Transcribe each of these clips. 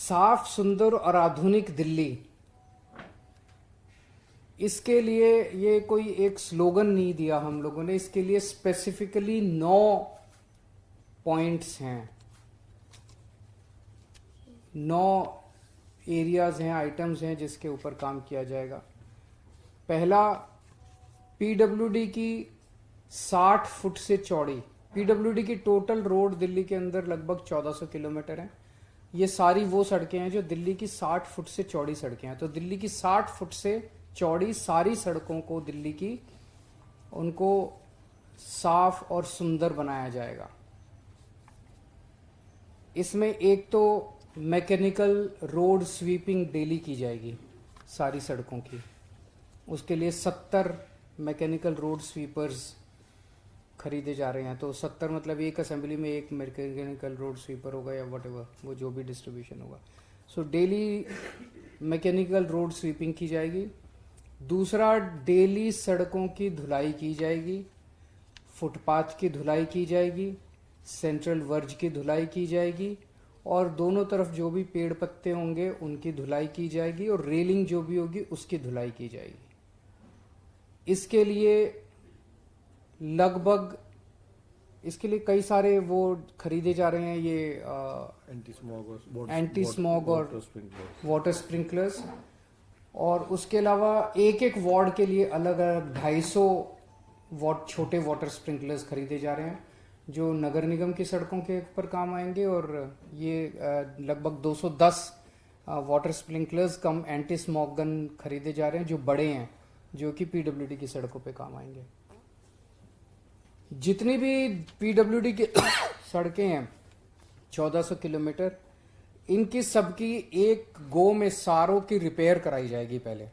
साफ, सुंदर और आधुनिक दिल्ली, इसके लिए ये कोई एक स्लोगन नहीं दिया हम लोगों ने, इसके लिए स्पेसिफिकली 9 पॉइंट्स हैं, 9 एरियाज हैं, आइटम्स हैं जिसके ऊपर काम किया जाएगा। पहला, पीडब्ल्यूडी की 60 फुट से चौड़ी, पीडब्ल्यूडी की टोटल रोड दिल्ली के अंदर लगभग 1400 किलोमीटर है। ये सारी वो सड़कें हैं जो दिल्ली की 60 फुट से चौड़ी सड़कें हैं। तो दिल्ली की 60 फुट से चौड़ी सारी सड़कों को दिल्ली की, उनको साफ और सुंदर बनाया जाएगा। इसमें एक तो मैकेनिकल रोड स्वीपिंग डेली की जाएगी सारी सड़कों की। उसके लिए 70 मैकेनिकल रोड स्वीपर्स खरीदे जा रहे हैं। तो 70 मतलब एक असेंबली में एक मैकेनिकल रोड स्वीपर होगा या व्हाटएवर, वो जो भी डिस्ट्रीब्यूशन होगा। So daily mechanical road sweeping की जाएगी। दूसरा, डेली सड़कों की धुलाई की जाएगी, फुटपाथ की धुलाई की जाएगी, सेंट्रल वर्ज की धुलाई की जाएगी, और दोनों तरफ जो भी पेड़ पत्ते होंगे उनकी धुलाई की जाएगी, और रेलिंग जो भी होगी उसकी धुलाई की जाएगी। इसके लिए लगभग, इसके लिए कई सारे वो खरीदे जा रहे हैं, ये एंटी स्मॉग और वाटर स्प्रिंकलर्स, और उसके अलावा एक एक वार्ड के लिए अलग अलग 250 छोटे वाटर स्प्रिंकलर्स खरीदे जा रहे हैं जो नगर निगम की सड़कों के ऊपर काम आएंगे। और ये लगभग 210 वाटर स्प्रिंकलर्स कम एंटी स्मॉग गन खरीदे जा रहे हैं जो बड़े हैं, जो कि पीडब्ल्यूडी की सड़कों पे काम आएंगे। जितनी भी पीडब्ल्यूडी की सड़कें हैं 1400 किलोमीटर, इनकी सबकी एक गो में सारों की रिपेयर कराई जाएगी। पहले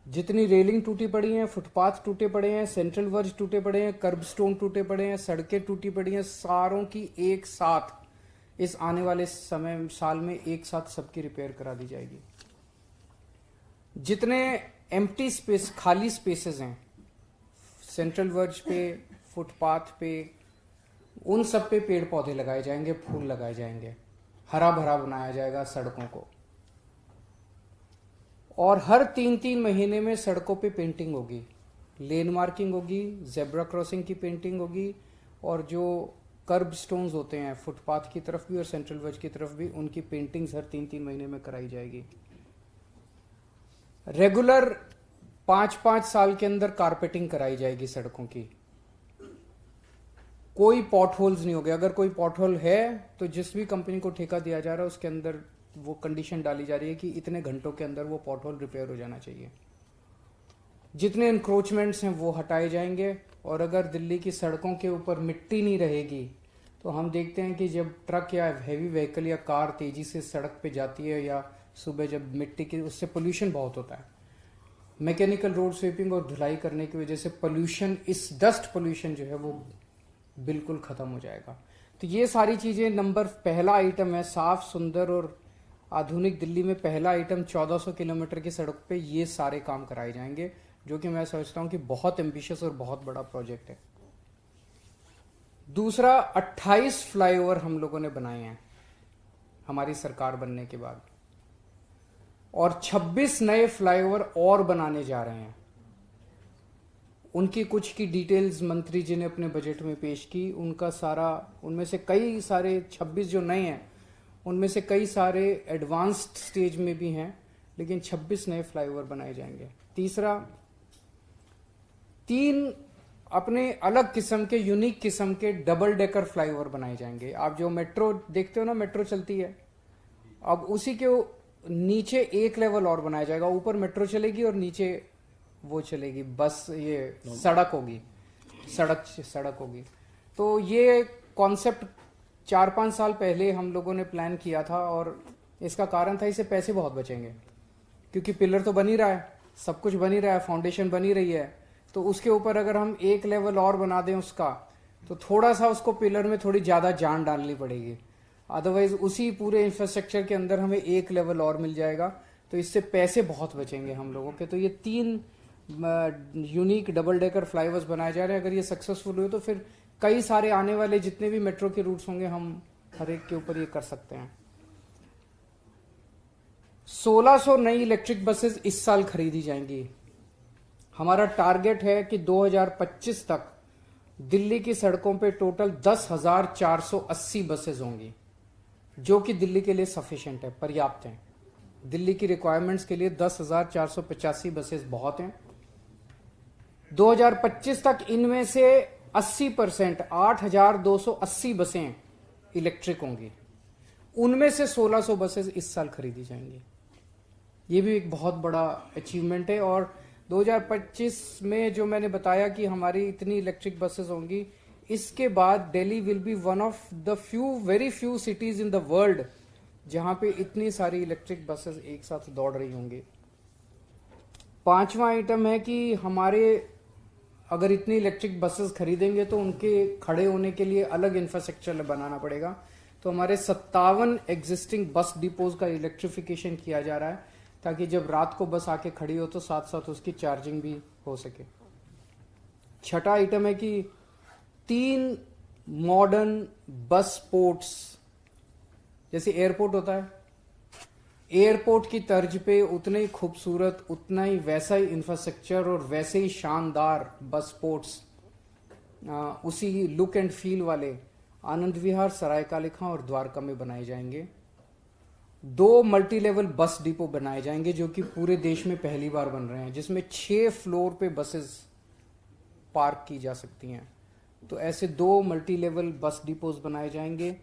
जितनी रेलिंग टूटी पड़ी हैं, फुटपाथ टूटे पड़े हैं, सेंट्रल वर्ज टूटे पड़े हैं, कर्ब स्टोन टूटे पड़े हैं, सड़कें टूटी पड़ी हैं, सारों की एक साथ इस आने वाले समय साल में एक साथ सबकी रिपेयर करा दी जाएगी। जितने एम्प्टी स्पेस, खाली स्पेसेस हैं सेंट्रल वर्ज पे, फुटपाथ पे, उन सब पे पेड़ पौधे लगाए जाएंगे, फूल लगाए जाएंगे, हरा भरा बनाया जाएगा सड़कों को। और हर 3-3 महीने में सड़कों पे पेंटिंग होगी, लेन मार्किंग होगी, जेब्रा क्रॉसिंग की पेंटिंग होगी, और जो कर्ब स्टोन्स होते हैं फुटपाथ की तरफ भी और सेंट्रल वर्ज की तरफ भी, उनकी पेंटिंग्स हर 3-3 महीने में कराई जाएगी। रेगुलर 5-5 साल के अंदर कारपेटिंग कराई जाएगी सड़कों की। कोई पॉट होल्स नहीं होंगे। अगर कोई पॉट होल है तो जिस भी कंपनी को ठेका दिया जा रहा है उसके अंदर वो कंडीशन डाली जा रही है कि इतने घंटों के अंदर वो पॉट होल रिपेयर हो जाना चाहिए। जितने इंक्रोचमेंट्स हैं वो हटाए जाएंगे। और अगर दिल्ली की सड़कों के ऊपर मिट्टी नहीं रहेगी तो हम देखते हैं कि जब ट्रक या हैवी व्हीकल या कार तेजी से सड़क पे जाती है या सुबह जब मिट्टी की, उससे पोल्यूशन बहुत होता है। मैकेनिकल रोड स्वीपिंग और धुलाई करने की वजह से पोल्यूशन, इस डस्ट पोल्यूशन जो है वो बिल्कुल खत्म हो जाएगा। तो ये सारी चीजें, नंबर पहला आइटम है साफ, सुंदर और आधुनिक दिल्ली में पहला आइटम 1400 किलोमीटर की सड़क पे ये सारे काम कराए जाएंगे, जो कि मैं समझता हूं कि बहुत एम्बिशियस और बहुत बड़ा प्रोजेक्ट है। दूसरा, 28 फ्लाईओवर हम लोगों ने बनाए हैं हमारी सरकार बनने के बाद, और 26 नए फ्लाईओवर और बनाने जा रहे हैं। उनकी कुछ की डिटेल्स मंत्री जी ने अपने बजट में पेश की। उनका सारा, उनमें से कई सारे 26 जो नए हैं उनमें से कई सारे एडवांस्ड स्टेज में भी हैं, लेकिन 26 नए फ्लाईओवर बनाए जाएंगे। तीसरा, 3 अपने अलग किस्म के, यूनिक किस्म के डबल डेकर फ्लाईओवर बनाए जाएंगे। आप जो मेट्रो देखते हो ना, मेट्रो चलती है, अब उसी के नीचे एक लेवल और बनाया जाएगा। ऊपर मेट्रो चलेगी और नीचे वो चलेगी, बस ये सड़क होगी, सड़क होगी। तो ये कॉन्सेप्ट 4-5 साल पहले हम लोगों ने प्लान किया था, और इसका कारण था इससे पैसे बहुत बचेंगे, क्योंकि पिलर तो बन ही रहा है, सब कुछ बन ही रहा है, फाउंडेशन बन ही रही है। तो उसके ऊपर अगर हम एक लेवल और बना दें उसका, तो थोड़ा सा उसको पिलर में थोड़ी ज्यादा जान डालनी पड़ेगी। अदरवाइज उसी पूरे इंफ्रास्ट्रक्चर के अंदर हमें एक लेवल और मिल जाएगा, तो इससे पैसे बहुत बचेंगे हम लोगों के। तो ये 3 यूनिक डबल डेकर फ्लाईओवर्स बनाए जा रहे हैं। अगर ये सक्सेसफुल हुए तो फिर कई सारे आने वाले जितने भी मेट्रो के रूट्स होंगे हम हर एक के ऊपर ये कर सकते हैं। 1600 नई इलेक्ट्रिक बसेस इस साल खरीदी जाएंगी। हमारा टारगेट है कि 2025 तक दिल्ली की सड़कों पे टोटल 10,480 बसेस होंगी, जो कि दिल्ली के लिए सफिशिएंट है, पर्याप्त है। दिल्ली की रिक्वायरमेंट्स के लिए 10,485 बसेस बहुत हैं। 2025 तक इनमें से 80%, 8,280 बसें इलेक्ट्रिक होंगी। उनमें से 1600 बसेस इस साल खरीदी जाएंगी। ये भी एक बहुत बड़ा अचीवमेंट है। और 2025 में जो मैंने बताया कि हमारी इतनी इलेक्ट्रिक बसेस होंगी, इसके बाद Delhi will be one of the very few cities in the world जहां पे इतनी सारी इलेक्ट्रिक बसेस एक साथ दौड़ रही होंगी। पांचवा आइटम है कि हमारे अगर इतनी इलेक्ट्रिक बसेस खरीदेंगे तो उनके खड़े होने के लिए अलग इंफ्रास्ट्रक्चर बनाना पड़ेगा। तो हमारे 57 एग्जिस्टिंग बस डिपोज का इलेक्ट्रिफिकेशन किया जा रहा है, ताकि जब रात को बस आके खड़ी हो तो साथ साथ उसकी चार्जिंग भी हो सके। छठा आइटम है कि 3 मॉडर्न बस पोर्ट्स, जैसे एयरपोर्ट होता है, एयरपोर्ट की तर्ज पे उतने ही खूबसूरत, उतना ही वैसा ही इंफ्रास्ट्रक्चर और वैसे ही शानदार बस पोर्ट्स, उसी लुक एंड फील वाले आनंद विहार, सरायकाला खां और द्वारका में बनाए जाएंगे। 2 मल्टी लेवल बस डिपो बनाए जाएंगे, जो कि पूरे देश में पहली बार बन रहे हैं, जिसमें 6 फ्लोर पे बसेस पार्क की जा सकती हैं। तो ऐसे 2 मल्टी लेवल बस डिपोज बनाए जाएंगे,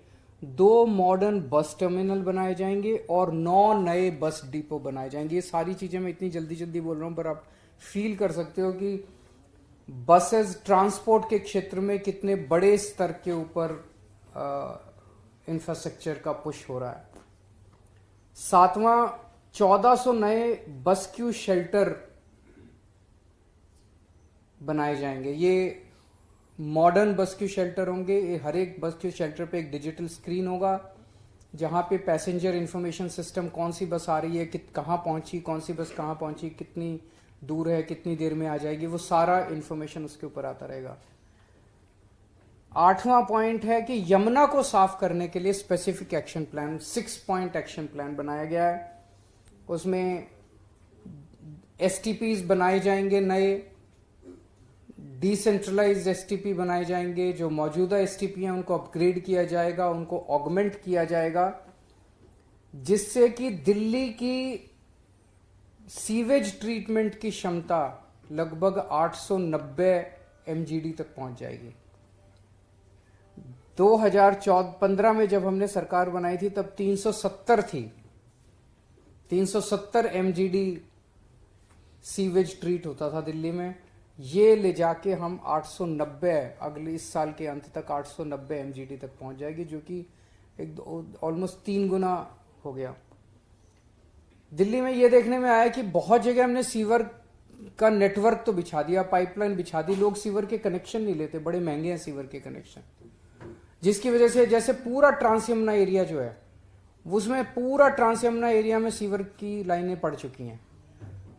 2 मॉडर्न बस टर्मिनल बनाए जाएंगे और 9 नए बस डिपो बनाए जाएंगे। ये सारी चीजें मैं इतनी जल्दी जल्दी बोल रहा हूं, पर आप फील कर सकते हो कि बसेस ट्रांसपोर्ट के क्षेत्र में कितने बड़े स्तर के ऊपर इंफ्रास्ट्रक्चर का पुश हो रहा है। 7वां, 1400 नए बस क्यू शेल्टर बनाए जाएंगे। ये मॉडर्न बस क्यू शेल्टर होंगे। ये हर एक बस क्यू शेल्टर पे एक डिजिटल स्क्रीन होगा, जहां पे पैसेंजर इंफॉर्मेशन सिस्टम, कौन सी बस आ रही है, कहां पहुंची, कौन सी बस कहां पहुंची, कितनी दूर है, कितनी देर में आ जाएगी, वो सारा इंफॉर्मेशन उसके ऊपर आता रहेगा। 8वां पॉइंट है कि यमुना को साफ करने के लिए specific action plan, 6 point action plan बनाया गया है। उसमें एसटीपीज बनाए जाएंगे, नए डिसेंट्रलाइज्ड एसटीपी बनाए जाएंगे। जो मौजूदा एसटीपी हैं उनको अपग्रेड किया जाएगा, उनको ऑगमेंट किया जाएगा, जिससे कि दिल्ली की सीवेज ट्रीटमेंट की क्षमता लगभग 890 एमजीडी तक पहुंच जाएगी। 2015 में जब हमने सरकार बनाई थी तब 370 थी, 370 एमजीडी सीवेज ट्रीट होता था दिल्ली में। ये ले जाके हम 890, अगले इस साल के अंत तक 890 एमजीडी तक पहुंच जाएगी, जो कि एक ऑलमोस्ट 3 गुना हो गया। दिल्ली में ये देखने में आया कि बहुत जगह हमने सीवर का नेटवर्क तो बिछा दिया, पाइपलाइन बिछा दी, लोग सीवर के कनेक्शन नहीं लेते, बड़े महंगे हैं सीवर के कनेक्शन, जिसकी वजह से जैसे पूरा ट्रांस यमुना एरिया जो है, उसमें पूरा ट्रांस यमुना एरिया में सीवर की लाइनें पड़ चुकी हैं।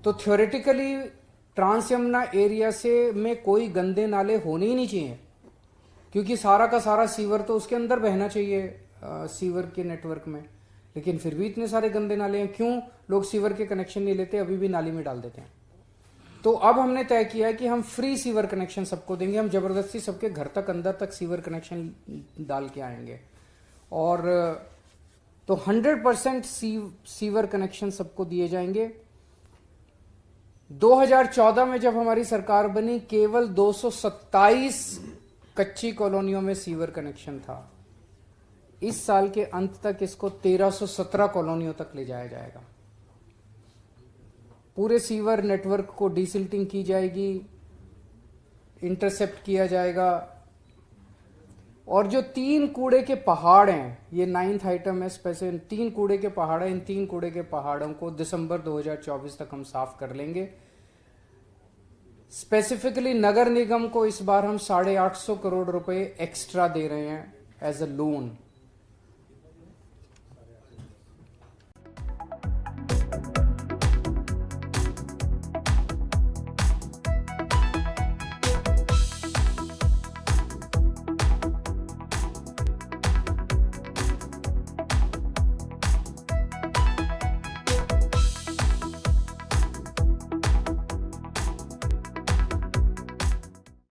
तो थ्योरेटिकली ट्रांस यमुना एरिया से में कोई गंदे नाले होने ही नहीं चाहिए, क्योंकि सारा का सारा सीवर तो उसके अंदर बहना चाहिए सीवर के नेटवर्क में। लेकिन फिर भी इतने सारे गंदे नाले हैं, क्यों? लोग सीवर के कनेक्शन नहीं लेते, अभी भी नाली में डाल देते हैं। तो अब हमने तय किया है कि हम फ्री सीवर कनेक्शन सबको देंगे, हम जबरदस्ती सबके घर तक, अंदर तक सीवर कनेक्शन डाल के आएंगे। और तो 100% सीवर कनेक्शन सबको दिए जाएंगे। 2014 में जब हमारी सरकार बनी, केवल 227 कच्ची कॉलोनियों में सीवर कनेक्शन था। इस साल के अंत तक इसको 1317 कॉलोनियों तक ले जाया जाएगा। पूरे सीवर नेटवर्क को डिसिल्टिंग की जाएगी, इंटरसेप्ट किया जाएगा। और जो 3 कूड़े के पहाड़ हैं, ये 9th आइटम है, स्पेशल 3 कूड़े के पहाड़ हैं, इन 3 कूड़े के पहाड़ों को दिसंबर 2024 तक हम साफ कर लेंगे। स्पेसिफिकली नगर निगम को इस बार हम 850 करोड़ रुपए एक्स्ट्रा दे रहे हैं एज अ लोन।